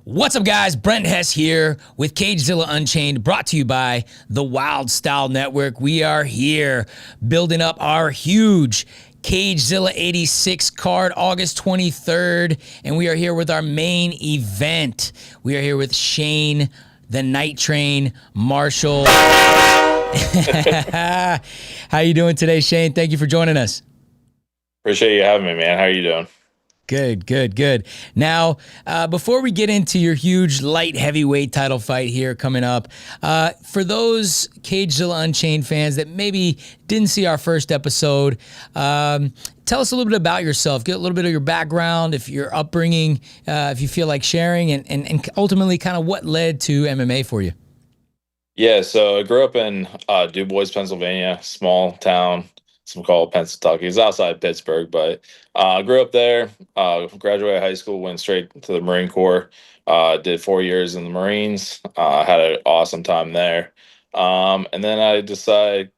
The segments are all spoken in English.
What's up, guys? Brent Hess here with Cagezilla Unchained, brought to you by the Wild Style Network. We are here building up our huge Cagezilla 86 card, August 23rd, and we are here with our main event. We are here with Shane, the Night Train Marshall. How you doing today, Shane? Thank you for joining us. Appreciate you having me, man. How are you doing? Good. Now, before we get into your huge light heavyweight title fight here coming up, for those Cagezilla Unchained fans that maybe didn't see our first episode, tell us a little bit about yourself. Get a little bit of your background, if your upbringing, if you feel like sharing, and ultimately kind of what led to MMA for you. Yeah, so I grew up in Du Bois, Pennsylvania, small town. Some call it Pennsatucky. It's outside Pittsburgh, but I grew up there. Graduated high school, went straight to the Marine Corps. Did 4 years in the Marines. Had an awesome time there. And then I decided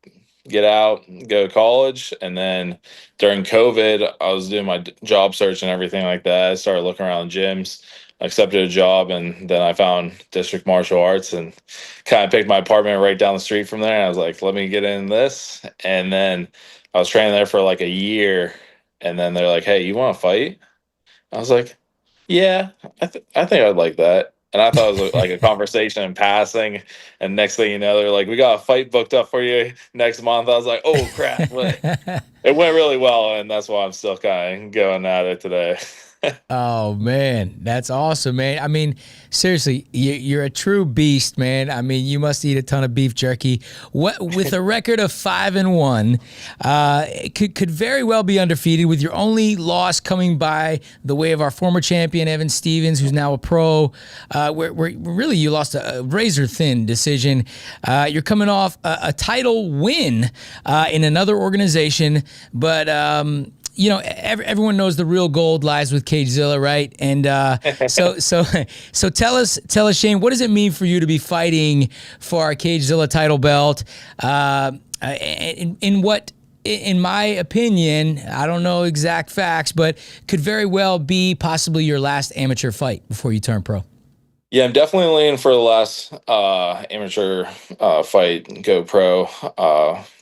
get out, go to college. And then during COVID, I was doing my job search and everything like that. I started looking around gyms. I accepted a job, and then I found District Martial Arts and kind of picked my apartment right down the street from there. And I was like, let me get in this. And then I was training there for like a year, and then they're like, hey, you want to fight? I was like, yeah, I think I'd like that. And I thought it was like a conversation in passing. And next thing you know, they're like, we got a fight booked up for you next month. I was like, oh, crap. But it went really well, and that's why I'm still kind of going at it today. Oh man, that's awesome, man. I mean, seriously, you're a true beast, man. I mean, you must eat a ton of beef jerky. What, with a record of 5-1, could very well be undefeated, with your only loss coming by the way of our former champion Evan Stevens, who's now a pro. Where really you lost a razor thin decision. You're coming off a title win in another organization, but you know, everyone knows the real gold lies with Cagezilla, right? And so tell us, Shane, what does it mean for you to be fighting for our Cagezilla title belt? In my opinion, I don't know exact facts, but could very well be possibly your last amateur fight before you turn pro. Yeah, I'm definitely leaning for the last amateur fight, go pro.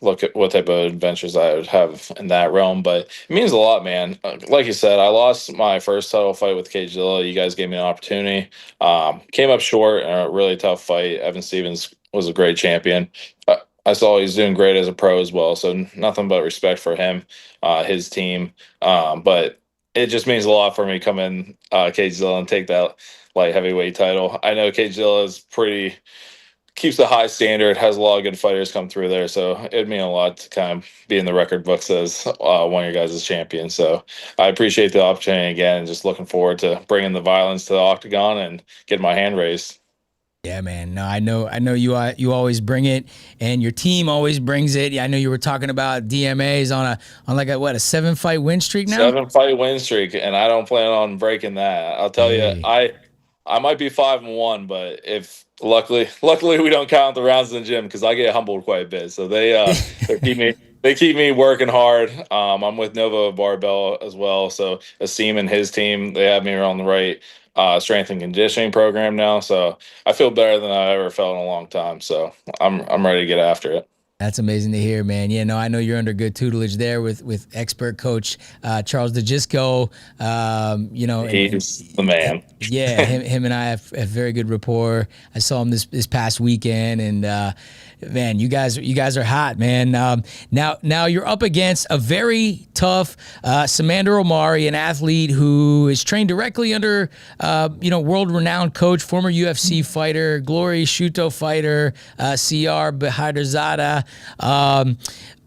Look at what type of adventures I would have in that realm. But it means a lot, man. Like you said, I lost my first title fight with Cagezilla. You guys gave me an opportunity. Came up short in a really tough fight. Evan Stevens was a great champion. I saw he's doing great as a pro as well. So nothing but respect for him, his team. But it just means a lot for me coming Cagezilla and take that light heavyweight title. I know Cagezilla is keeps a high standard, has a lot of good fighters come through there, so it'd mean a lot to kind of be in the record books as one of your guys' champions. So I appreciate the opportunity again, and just looking forward to bringing the violence to the octagon and getting my hand raised. Yeah, man. No, I know you always bring it, and your team always brings it. Yeah, I know you were talking about DMAs on like a 7-fight win streak now. 7-fight win streak, and I don't plan on breaking that. I'll tell you, I might be 5-1, but if luckily we don't count the rounds in the gym, because I get humbled quite a bit. So they keep me working hard. I'm with Nova Barbell as well, so Asim and his team, they have me on the right strength and conditioning program now. So I feel better than I ever felt in a long time. So I'm ready to get after it. That's amazing to hear, man. Yeah, no, I know you're under good tutelage there with expert coach Charles DeGisco. You know, he's the man. Yeah, him and I have very good rapport. I saw him this past weekend, and man, you guys are hot, man. Now you're up against a very tough Samander Omari, an athlete who is trained directly under world-renowned coach, former UFC fighter, Glory Shuto fighter, CR Bahadurzada.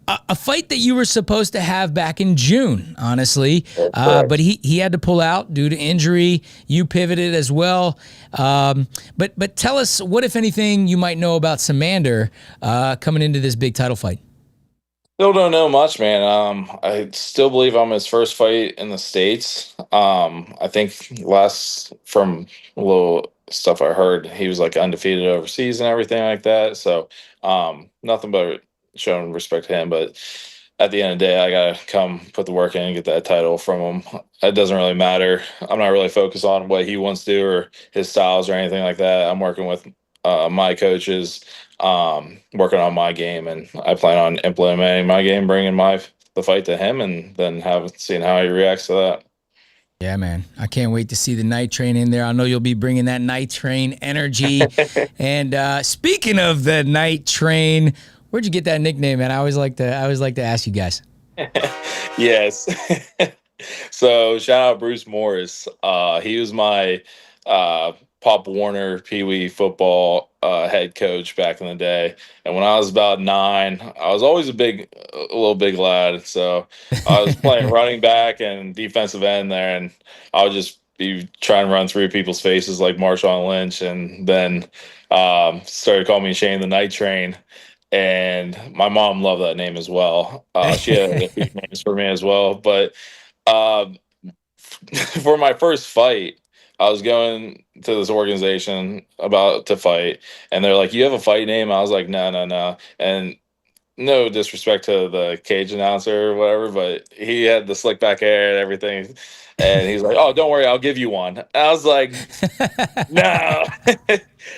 A fight that you were supposed to have back in June, honestly, but he had to pull out due to injury. You pivoted as well, but tell us what, if anything, you might know about Samander coming into this big title fight. Still don't know much, man. I still believe I'm his first fight in the States. I think from a little stuff I heard, he was like undefeated overseas and everything like that. So nothing but showing respect to him. But at the end of the day, I gotta come put the work in and get that title from him. It doesn't really matter. I'm not really focused on what he wants to do or his styles or anything like that. I'm working with my coaches, working on my game, and I plan on implementing my game, bringing the fight to him, and then seeing how he reacts to that. Yeah, man. I can't wait to see the Night Train in there. I know you'll be bringing that Night Train energy. And speaking of the Night Train, where'd you get that nickname, man? I always like to ask you guys. Yes. So shout out Bruce Morris. He was my Pop Warner Pee Wee football head coach back in the day. And when I was about 9, I was always a little big lad. So I was playing running back and defensive end there, and I would just be trying to run through people's faces like Marshawn Lynch, and then started calling me Shane the Night Train. And my mom loved that name as well. She had a few names for me as well. But for my first fight, I was going to this organization about to fight, and they're like, "You have a fight name?" I was like, "No, no, no." And no disrespect to the cage announcer or whatever, but he had the slick back hair and everything. And he's like, "Oh, don't worry, I'll give you one." And I was like, "No."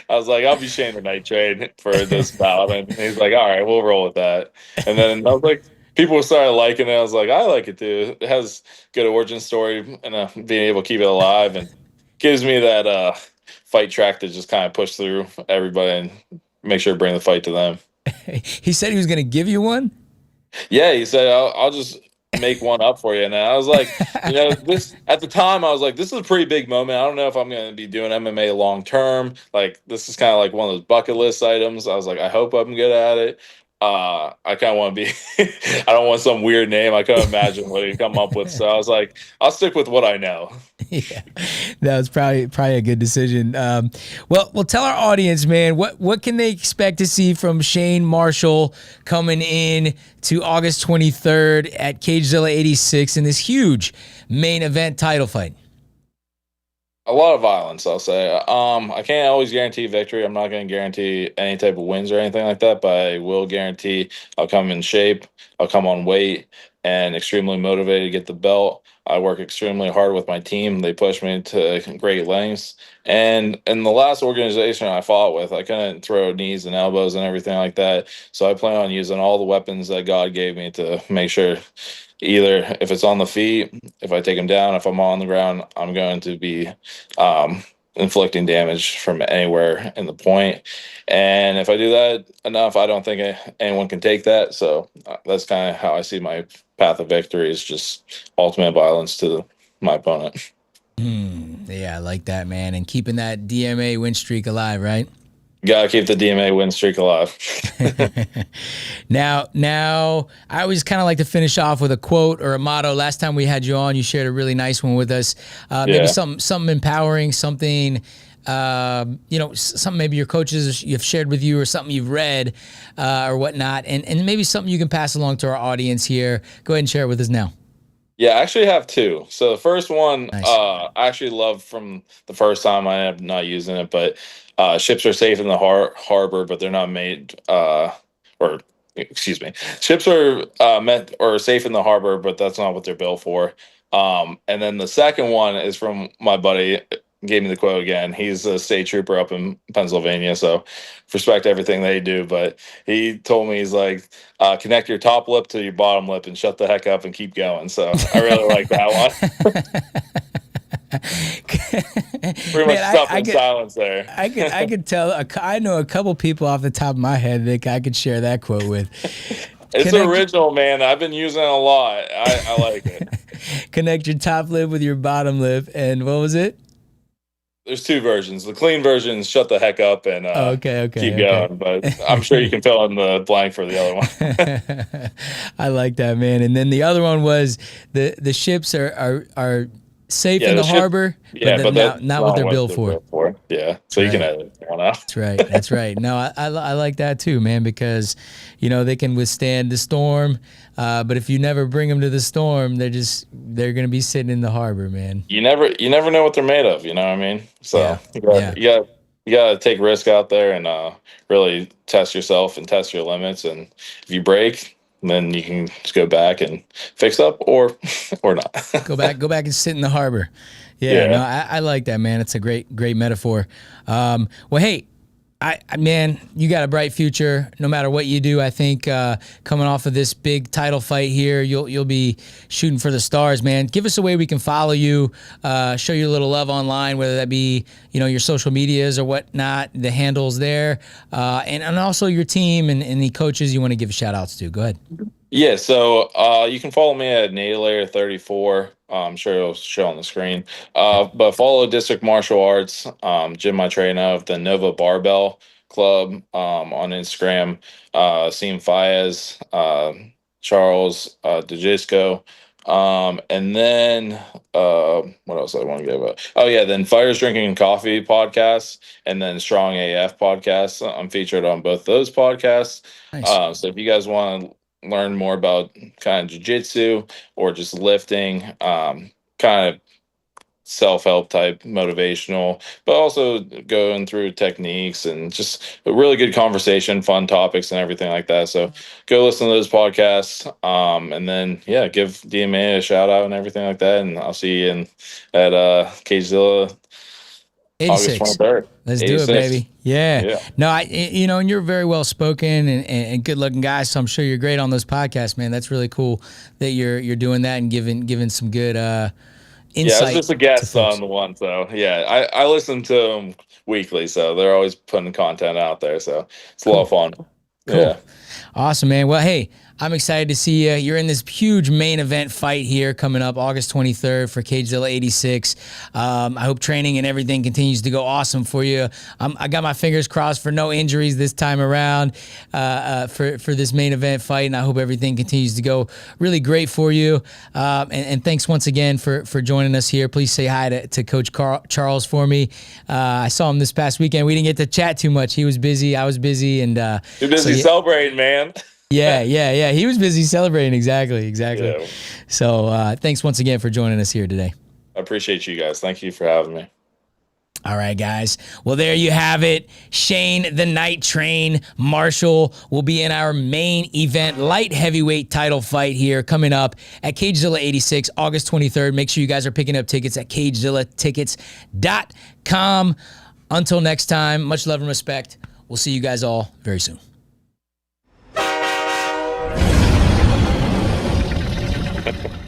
I was like, "I'll be Shane the Night Train for this bout." And he's like, "All right, we'll roll with that." And then I was like, people started liking it. I was like, "I like it too. It has good origin story, and being able to keep it alive, and gives me that fight track to just kind of push through everybody and make sure to bring the fight to them." He said he was going to give you one? Yeah, he said, I'll just make one up for you. And I was like, this at the time, I was like, this is a pretty big moment. I don't know if I'm going to be doing MMA long term. Like, this is kind of like one of those bucket list items. I was like, I hope I'm good at it. I kind of want to be, I don't want some weird name. I couldn't imagine what he'd come up with. So I was like, I'll stick with what I know. Yeah, that was probably a good decision. Well, tell our audience, man, what can they expect to see from Shane Marshall coming in to August 23rd at Cagezilla 86 in this huge main event title fight? A lot of violence, I'll say. I can't always guarantee victory. I'm not going to guarantee any type of wins or anything like that, but I will guarantee I'll come in shape, I'll come on weight, and extremely motivated to get the belt. I work extremely hard with my team. They push me to great lengths. And in the last organization I fought with, I couldn't throw knees and elbows and everything like that. So I plan on using all the weapons that God gave me to make sure, either if it's on the feet, if I take them down, if I'm on the ground, I'm going to be inflicting damage from anywhere in the point. And if I do that enough, I don't think anyone can take that. So that's kind of how I see my path of victory, is just ultimate violence to my opponent. Yeah, I like that, man. And keeping that DMA win streak alive, right? Gotta keep the DMA win streak alive. Now, I always kind of like to finish off with a quote or a motto. Last time we had you on, you shared a really nice one with us. Maybe something empowering, something, something maybe your coaches have shared with you, or something you've read or whatnot, and maybe something you can pass along to our audience here. Go ahead and share it with us now. Yeah, I actually have two. So the first one, Nice. I actually loved from the first time. I am not using it, but ships are safe in the harbor, but they're not made, or excuse me, ships are meant or safe in the harbor, but that's not what they're built for. And then the second one is from my buddy. Gave me the quote again. He's a state trooper up in Pennsylvania, so respect everything they do. But he told me, he's like, connect your top lip to your bottom lip and shut the heck up and keep going. So I really like that one. Pretty much stuff in silence there. I could tell. I know a couple people off the top of my head that I could share that quote with. It's original, man. I've been using it a lot. I like it. Connect your top lip with your bottom lip, and what was it? There's two versions. The clean version is shut the heck up and keep going. But I'm sure you can fill in the blank for the other one. I like that, man. And then the other one was the ships are safe in the harbor, but not what they're built for. Yeah, so you can edit one out. That's right. That's right. No, I like that too, man, because they can withstand the storm, but if you never bring them to the storm, they're gonna be sitting in the harbor, man. You never know what they're made of. You know what I mean? So you gotta take risk out there and really test yourself and test your limits. And if you break, then you can just go back and fix up or not. Go back and sit in the harbor. Yeah, no, I like that, man. It's a great metaphor. Well, hey, man, you got a bright future. No matter what you do, I think coming off of this big title fight here, you'll be shooting for the stars, man. Give us a way we can follow you, show you a little love online, whether that be your social medias or whatnot, the handles there, and also your team and the coaches you want to give shout outs to. Go ahead. Yeah, so you can follow me at Nadelayer34. I'm sure it'll show on the screen. But follow District Martial Arts, gym I train of, the Nova Barbell Club on Instagram. Seem Fayez, Charles DeGisco. And then what else I want to give about? Oh yeah, then Fires Drinking and Coffee podcast, and then Strong AF podcast. I'm featured on both those podcasts. Nice. So if you guys want to learn more about kind of jiu-jitsu or just lifting, kind of self-help type motivational, but also going through techniques and just a really good conversation, fun topics and everything like that. So go listen to those podcasts, and then give DMA a shout out and everything like that, and I'll see you at Cagezilla 86. August 23rd. Let's 86. do it, baby. Yeah. No, and you're very well spoken and good looking guy. So I'm sure you're great on those podcasts, man. That's really cool that you're doing that and giving some good insight. Yeah, I was just a guest on the one, so I listen to them weekly, so they're always putting content out there, so it's a lot of fun. Cool. Yeah. Awesome, man. Well, hey, I'm excited to see you. You're in this huge main event fight here coming up August 23rd for Cagezilla 86. I hope training and everything continues to go awesome for you. I got my fingers crossed for no injuries this time around for this main event fight, and I hope everything continues to go really great for you. And thanks once again for joining us here. Please say hi to Coach Charles for me. I saw him this past weekend. We didn't get to chat too much. He was busy. I was busy. And you're busy celebrating, man. Yeah. He was busy celebrating. Exactly. Yeah. So thanks once again for joining us here today. I appreciate you guys. Thank you for having me. All right, guys. Well, there you have it. Shane the Night Train Marshall will be in our main event light heavyweight title fight here coming up at Cagezilla 86, August 23rd. Make sure you guys are picking up tickets at CagezillaTickets.com. Until next time, much love and respect. We'll see you guys all very soon. Ha ha ha.